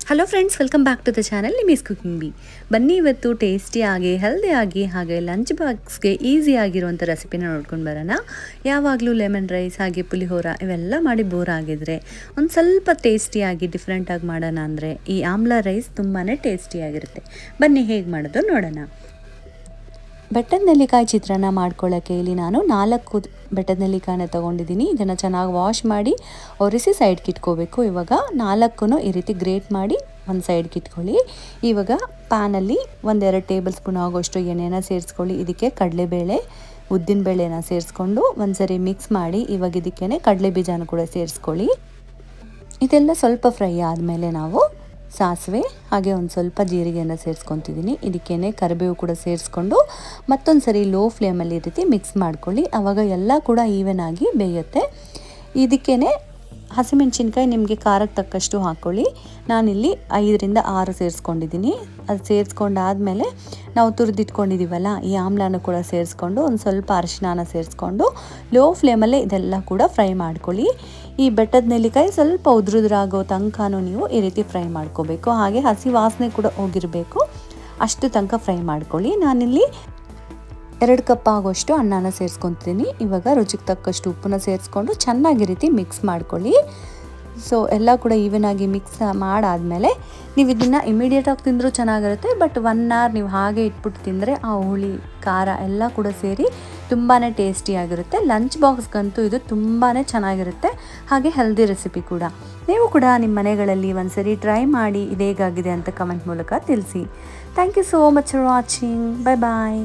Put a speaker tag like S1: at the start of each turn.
S1: Hello friends, welcome back to the channel Nimi's cooking B. ಬನ್ನಿ ಇವತ್ತು ಟೇಸ್ಟಿಯಾಗಿ ಹೆಲ್ದಿಯಾಗಿ ಹಾಗೆ ಲಂಚ್ ಬಾಕ್ಸ್ಗೆ ಈಸಿ ಆಗಿರುವಂಥ ರೆಸಿಪಿನ ನೋಡ್ಕೊಂಡು ಬರೋಣ. ಯಾವಾಗಲೂ ಲೆಮನ್ ರೈಸ್ ಹಾಗೆ ಪುಳಿಹೋರ ಇವೆಲ್ಲ ಮಾಡಿ ಬೋರ್ ಆಗಿದ್ರೆ ಒಂದು ಸ್ವಲ್ಪ ಟೇಸ್ಟಿಯಾಗಿ ಡಿಫ್ರೆಂಟಾಗಿ ಮಾಡೋಣ ಅಂದರೆ ಈ ಆಮ್ಲಾ ರೈಸ್ ತುಂಬಾ ಟೇಸ್ಟಿಯಾಗಿರುತ್ತೆ. ಬನ್ನಿ ಹೇಗೆ ಮಾಡೋದು ನೋಡೋಣ. ಬೆಟ್ಟದ ನೆಲ್ಲಿಕಾಯಿ ಚಿತ್ರಾನ್ನ ಮಾಡ್ಕೊಳ್ಳೋಕ್ಕೆ ಇಲ್ಲಿ ನಾನು 4 ಬೆಟ್ಟದ ನೆಲ್ಲಿಕಾಯಿನ ತೊಗೊಂಡಿದ್ದೀನಿ. ಇದನ್ನು ಚೆನ್ನಾಗಿ ವಾಶ್ ಮಾಡಿ ಒರೆಸಿ ಸೈಡ್ಗೆ ಇಟ್ಕೋಬೇಕು. ಇವಾಗ 4 ಈ ರೀತಿ ಗ್ರೇಟ್ ಮಾಡಿ ಒಂದು ಸೈಡ್ಗೆ ಇಟ್ಕೊಳ್ಳಿ. ಇವಾಗ ಪ್ಯಾನಲ್ಲಿ 1-2 ಟೇಬಲ್ ಸ್ಪೂನ್ ಆಗೋಷ್ಟು ಎಣ್ಣೆನ ಸೇರಿಸ್ಕೊಳ್ಳಿ. ಇದಕ್ಕೆ ಕಡಲೆಬೇಳೆ ಉದ್ದಿನಬೇಳೆನ ಸೇರಿಸ್ಕೊಂಡು ಒಂದ್ಸರಿ ಮಿಕ್ಸ್ ಮಾಡಿ ಇವಾಗ ಇದಕ್ಕೇ ಕಡಲೆ ಬೀಜನ ಕೂಡ ಸೇರಿಸ್ಕೊಳ್ಳಿ. ಇದೆಲ್ಲ ಸ್ವಲ್ಪ ಫ್ರೈ ಆದಮೇಲೆ ನಾವು ಸಾಸಿವೆ ಹಾಗೆ ಒಂದು ಸ್ವಲ್ಪ ಜೀರಿಗೆಯನ್ನು ಸೇರಿಸ್ಕೊತಿದ್ದೀನಿ. ಇದಕ್ಕೇನೆ ಕರಿಬೇವು ಕೂಡ ಸೇರಿಸ್ಕೊಂಡು ಮತ್ತೊಂದು ಸರಿ ಲೋ ಫ್ಲೇಮಲ್ಲಿ ಈ ರೀತಿ ಮಿಕ್ಸ್ ಮಾಡ್ಕೊಳ್ಳಿ. ಆವಾಗ ಎಲ್ಲ ಕೂಡ ಈವನ್ ಆಗಿ ಬೇಯುತ್ತೆ. ಇದಕ್ಕೇನೆ ಹಸಿಮೆಣಸಿನ್ಕಾಯಿ ನಿಮಗೆ ಖಾರಕ್ಕೆ ತಕ್ಕಷ್ಟು ಹಾಕ್ಕೊಳ್ಳಿ. ನಾನಿಲ್ಲಿ 5-6 ಸೇರಿಸ್ಕೊಂಡಿದ್ದೀನಿ. ಅದು ಸೇರಿಸ್ಕೊಂಡಾದಮೇಲೆ ನಾವು ತುರಿದಿಟ್ಕೊಂಡಿದ್ದೀವಲ್ಲ ಈ ಆಮ್ಲಾನ ಕೂಡ ಸೇರಿಸ್ಕೊಂಡು ಒಂದು ಸ್ವಲ್ಪ ಅರಿಶಿನ ಸೇರಿಸ್ಕೊಂಡು ಲೋ ಫ್ಲೇಮಲ್ಲೇ ಇದೆಲ್ಲ ಕೂಡ ಫ್ರೈ ಮಾಡ್ಕೊಳ್ಳಿ. ಈ ಬೆಟ್ಟದ ನೆಲ್ಲಿಕಾಯಿ ಸ್ವಲ್ಪ ಉದುರಾಗೋ ತನಕನೂ ನೀವು ಈ ರೀತಿ ಫ್ರೈ ಮಾಡ್ಕೋಬೇಕು. ಹಾಗೆ ಹಸಿ ವಾಸನೆ ಕೂಡ ಹೋಗಿರಬೇಕು, ಅಷ್ಟು ತನಕ ಫ್ರೈ ಮಾಡ್ಕೊಳ್ಳಿ. ನಾನಿಲ್ಲಿ 2 ಕಪ್ ಆಗೋಷ್ಟು ಅನ್ನನ ಸೇರಿಸ್ಕೊತೀನಿ. ಇವಾಗ ರುಚಿಗೆ ತಕ್ಕಷ್ಟು ಉಪ್ಪನ್ನ ಸೇರಿಸ್ಕೊಂಡು ಚೆನ್ನಾಗಿ ರೀತಿ ಮಿಕ್ಸ್ ಮಾಡ್ಕೊಳ್ಳಿ. ಸೊ ಎಲ್ಲ ಕೂಡ ಈವನಾಗಿ ಮಿಕ್ಸ್ ಮಾಡಾದಮೇಲೆ ನೀವು ಇದನ್ನು ಇಮಿಡಿಯೇಟಾಗಿ ತಿಂದರೂ ಚೆನ್ನಾಗಿರುತ್ತೆ. ಬಟ್ 1 ಅವರ್ ನೀವು ಹಾಗೆ ಇಟ್ಬಿಟ್ಟು ತಿಂದರೆ ಆ ಹುಳಿ ಖಾರ ಎಲ್ಲ ಕೂಡ ಸೇರಿ ತುಂಬಾ ಟೇಸ್ಟಿಯಾಗಿರುತ್ತೆ. ಲಂಚ್ ಬಾಕ್ಸ್ಗಂತೂ ಇದು ತುಂಬಾ ಚೆನ್ನಾಗಿರುತ್ತೆ, ಹಾಗೆ ಹೆಲ್ದಿ ರೆಸಿಪಿ ಕೂಡ. ನೀವು ಕೂಡ ನಿಮ್ಮ ಮನೆಗಳಲ್ಲಿ ಒಂದ್ಸರಿ ಟ್ರೈ ಮಾಡಿ ಇದೇಗಾಗಿದೆ ಅಂತ ಕಮೆಂಟ್ ಮೂಲಕ ತಿಳಿಸಿ. Thank you so much for watching. Bye bye.